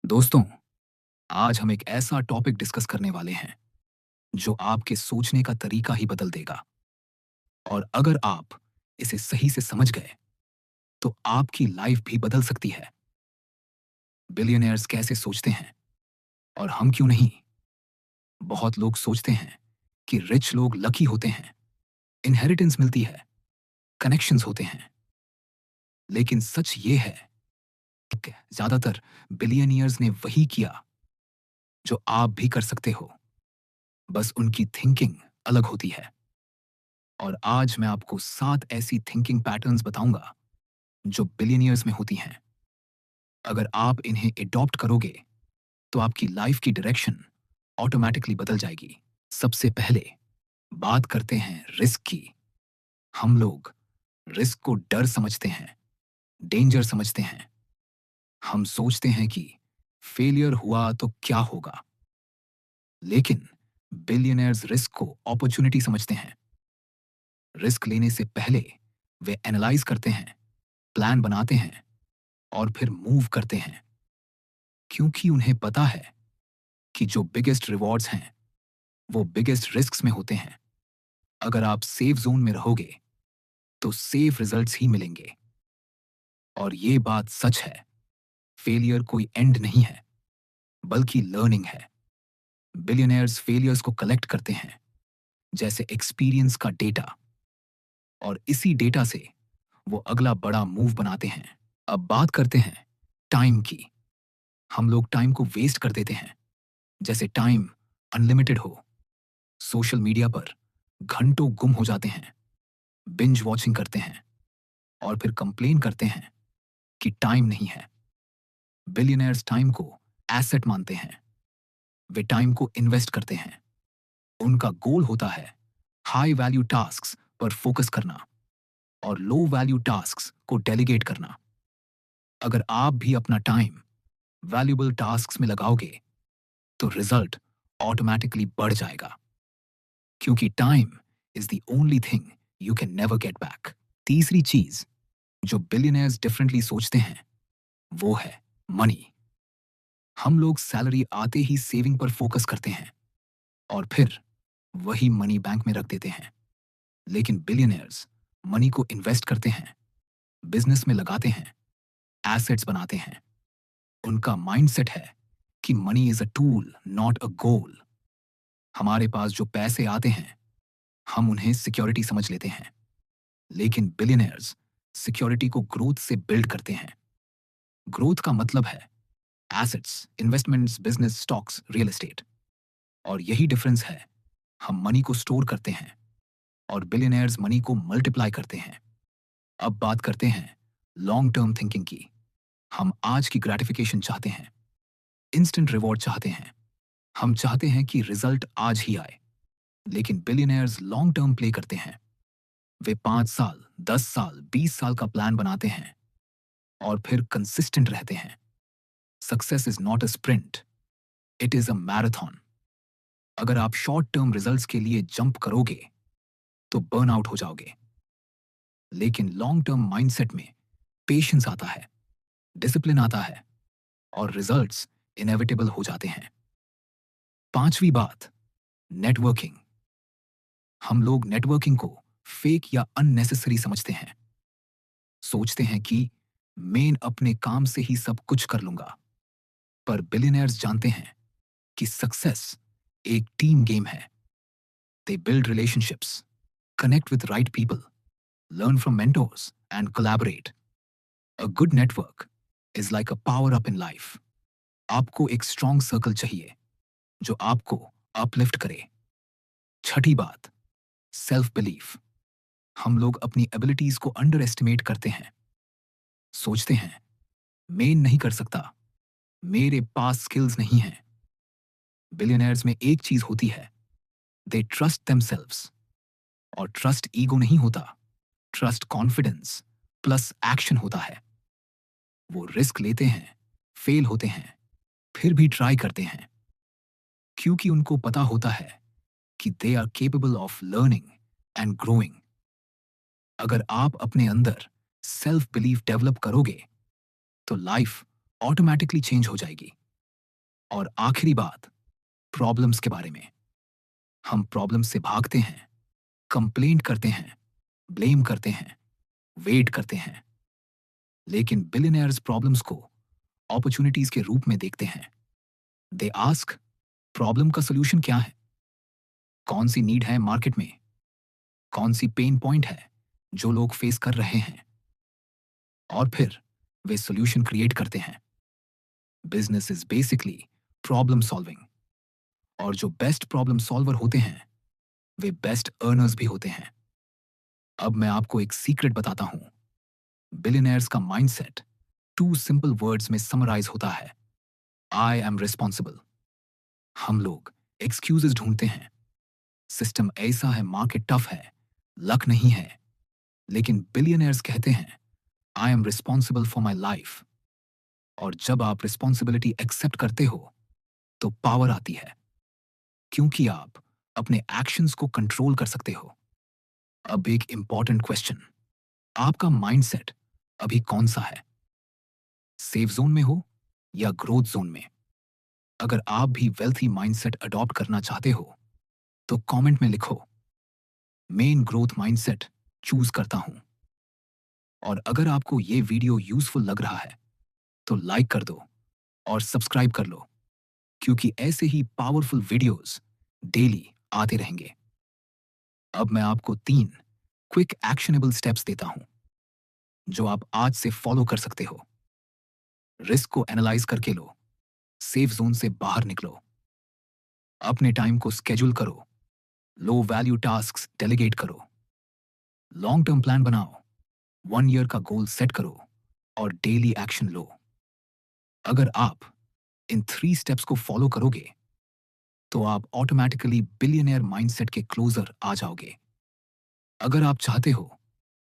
दोस्तों, आज हम एक ऐसा टॉपिक डिस्कस करने वाले हैं जो आपके सोचने का तरीका ही बदल देगा। और अगर आप इसे सही से समझ गए तो आपकी लाइफ भी बदल सकती है। बिलियनियर्स कैसे सोचते हैं और हम क्यों नहीं? बहुत लोग सोचते हैं कि रिच लोग लकी होते हैं, इनहेरिटेंस मिलती है, कनेक्शंस होते हैं। लेकिन सच ये है कि ज्यादातर बिलियनियर्स ने वही किया जो आप भी कर सकते हो, बस उनकी थिंकिंग अलग होती है। और आज मैं आपको 7 ऐसी थिंकिंग पैटर्न्स बताऊंगा जो बिलियनियर्स में होती हैं। अगर आप इन्हें एडॉप्ट करोगे तो आपकी लाइफ की डायरेक्शन ऑटोमेटिकली बदल जाएगी। सबसे पहले बात करते हैं रिस्क की। हम लोग रिस्क को डर समझते हैं, डेंजर समझते हैं। हम सोचते हैं कि फेलियर हुआ तो क्या होगा। लेकिन बिलियनियर्स रिस्क को अपॉर्चुनिटी समझते हैं। रिस्क लेने से पहले वे एनालाइज करते हैं, प्लान बनाते हैं और फिर मूव करते हैं, क्योंकि उन्हें पता है कि जो बिगेस्ट रिवॉर्ड्स हैं वो बिगेस्ट रिस्क्स में होते हैं। अगर आप सेफ जोन में रहोगे तो सेफ रिजल्ट्स ही मिलेंगे। और ये बात सच है, फेलियर कोई एंड नहीं है, बल्कि लर्निंग है। बिलियनियर्स फेलियर्स को कलेक्ट करते हैं जैसे एक्सपीरियंस का डेटा, और इसी डेटा से वो अगला बड़ा मूव बनाते हैं। अब बात करते हैं टाइम की। हम लोग टाइम को वेस्ट कर देते हैं, जैसे टाइम अनलिमिटेड हो। सोशल मीडिया पर घंटों गुम हो जाते हैं, बिंज वॉचिंग करते हैं और फिर कंप्लेन करते हैं कि टाइम नहीं है। बिलियनर्स टाइम को एसेट मानते हैं। वे टाइम को इन्वेस्ट करते हैं। उनका गोल होता है हाई वैल्यू टास्क्स पर फोकस करना और लो वैल्यू टास्क्स को डेलीगेट करना। अगर आप भी अपना टाइम वैल्यूबल टास्क्स में लगाओगे तो रिजल्ट ऑटोमेटिकली बढ़ जाएगा, क्योंकि time is the only thing you can never get back. तीसरी चीज जो बिलियनर्स डिफरेंटली सोचते हैं वो है मनी। हम लोग सैलरी आते ही सेविंग पर फोकस करते हैं और फिर वही मनी बैंक में रख देते हैं। लेकिन बिलियनर्स मनी को इन्वेस्ट करते हैं, बिजनेस में लगाते हैं, एसेट्स बनाते हैं। उनका माइंडसेट है कि money is a tool not a goal. हमारे पास जो पैसे आते हैं हम उन्हें सिक्योरिटी समझ लेते हैं, लेकिन बिलियनर्स सिक्योरिटी को ग्रोथ से बिल्ड करते हैं। ग्रोथ का मतलब है assets, investments, business, stocks, real estate. और यही डिफरेंस है, हम मनी को स्टोर करते हैं और बिलियनर्स मनी को मल्टीप्लाई करते हैं। अब बात करते हैं लॉन्ग टर्म थिंकिंग की। हम आज की ग्रेटिफिकेशन चाहते हैं, इंस्टेंट रिवॉर्ड चाहते हैं। हम चाहते हैं कि रिजल्ट आज ही आए। लेकिन बिलियनर्स लॉन्ग टर्म प्ले करते हैं। वे 5 साल, 10 साल, 20 साल का प्लान बनाते हैं और फिर कंसिस्टेंट रहते हैं। Success is not a sprint, it is a marathon. अगर आप शॉर्ट टर्म रिजल्ट्स के लिए जंप करोगे तो बर्न आउट हो जाओगे। लेकिन लॉन्ग टर्म माइंडसेट में पेशेंस आता है, डिसिप्लिन आता है और रिजल्ट्स इनएविटेबल हो जाते हैं। पांचवी बात, नेटवर्किंग। हम लोग नेटवर्किंग को फेक या अननेसेसरी समझते हैं। सोचते हैं कि मैं अपने काम से ही सब कुछ कर लूंगा। पर बिलियनर्स जानते हैं कि सक्सेस एक टीम गेम है। They build relationships, connect with right people, learn from mentors, and collaborate. A good network is like a power up in life. आपको एक स्ट्रॉन्ग सर्कल चाहिए जो आपको अपलिफ्ट करे। छठी बात, सेल्फ बिलीफ। हम लोग अपनी एबिलिटीज को अंडर एस्टिमेट करते हैं। सोचते हैं मैं नहीं कर सकता, मेरे पास स्किल्स नहीं हैं। बिलियनर्स में एक चीज होती है, दे ट्रस्ट देमसेल्व्स। और ट्रस्ट ईगो नहीं होता, ट्रस्ट कॉन्फिडेंस प्लस एक्शन होता है। वो रिस्क लेते हैं, फेल होते हैं, फिर भी ट्राई करते हैं, क्योंकि उनको पता होता है कि they are capable of learning and growing. अगर आप अपने अंदर सेल्फ बिलीफ डेवलप करोगे तो लाइफ ऑटोमेटिकली चेंज हो जाएगी। और आखिरी बात, प्रॉब्लम्स के बारे में। हम प्रॉब्लम से भागते हैं, कंप्लेंट करते हैं, ब्लेम करते हैं, वेट करते हैं। लेकिन बिलियनियर्स प्रॉब्लम्स को अपॉर्चुनिटीज के रूप में देखते हैं। दे आस्क, प्रॉब्लम का सोल्यूशन क्या है? कौन सी नीड है मार्केट में? कौन सी पेन पॉइंट है जो लोग फेस कर रहे हैं? और फिर वे सोल्यूशन क्रिएट करते हैं। Business is basically problem solving. और जो बेस्ट प्रॉब्लम सॉल्वर होते हैं वे बेस्ट अर्नर्स भी होते हैं। अब मैं आपको एक सीक्रेट बताता हूं। बिलियनियर्स का माइंडसेट 2 सिंपल वर्ड्स में समराइज होता है, आई एम रिस्पॉन्सिबल। हम लोग एक्सक्यूजेस ढूंढते हैं, सिस्टम ऐसा है, मार्केट टफ है, लक नहीं है। लेकिन बिलियनियर्स कहते हैं, I am responsible for my life. और जब आप रिस्पॉन्सिबिलिटी एक्सेप्ट करते हो तो पावर आती है, क्योंकि आप अपने एक्शंस को कंट्रोल कर सकते हो। अब एक इंपॉर्टेंट क्वेश्चन, आपका माइंडसेट अभी कौन सा है? सेफ जोन में हो या ग्रोथ जोन में? अगर आप भी वेल्थी माइंडसेट अडॉप्ट करना चाहते हो तो कमेंट में लिखो, मेन ग्रोथ माइंडसेट चूज करता हूं। और अगर आपको ये वीडियो यूजफुल लग रहा है तो लाइक कर दो और सब्सक्राइब कर लो, क्योंकि ऐसे ही पावरफुल वीडियोस डेली आते रहेंगे। अब मैं आपको 3 क्विक एक्शनेबल स्टेप्स देता हूं जो आप आज से फॉलो कर सकते हो। रिस्क को एनालाइज करके लो, सेफ जोन से बाहर निकलो, अपने टाइम को स्केड्यूल करो, लो वैल्यू टास्क्स डेलीगेट करो, लॉन्ग टर्म प्लान बनाओ, 1 ईयर का गोल सेट करो और डेली एक्शन लो। अगर आप इन 3 स्टेप्स को फॉलो करोगे तो आप ऑटोमेटिकली बिलियनियर माइंडसेट के क्लोजर आ जाओगे। अगर आप चाहते हो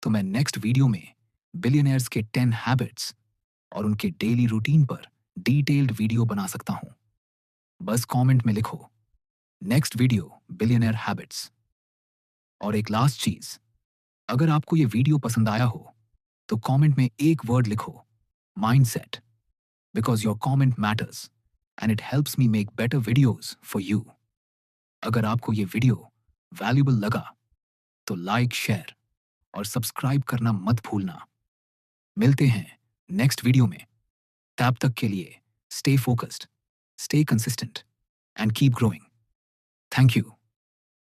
तो मैं नेक्स्ट वीडियो में बिलियनियर्स के 10 हैबिट्स और उनके डेली रूटीन पर डिटेल्ड वीडियो बना सकता हूं। बस कमेंट में लिखो, नेक्स्ट वीडियो बिलियनियर हैबिट्स। और एक लास्ट चीज, अगर आपको ये वीडियो पसंद आया हो तो कमेंट में एक वर्ड लिखो, mindset, because your comment matters and it helps me make better videos for you. अगर आपको ये वीडियो वैल्यूबल लगा तो लाइक, शेयर और सब्सक्राइब करना मत भूलना। मिलते हैं नेक्स्ट वीडियो में। तब तक के लिए stay focused, stay consistent and keep growing. Thank you.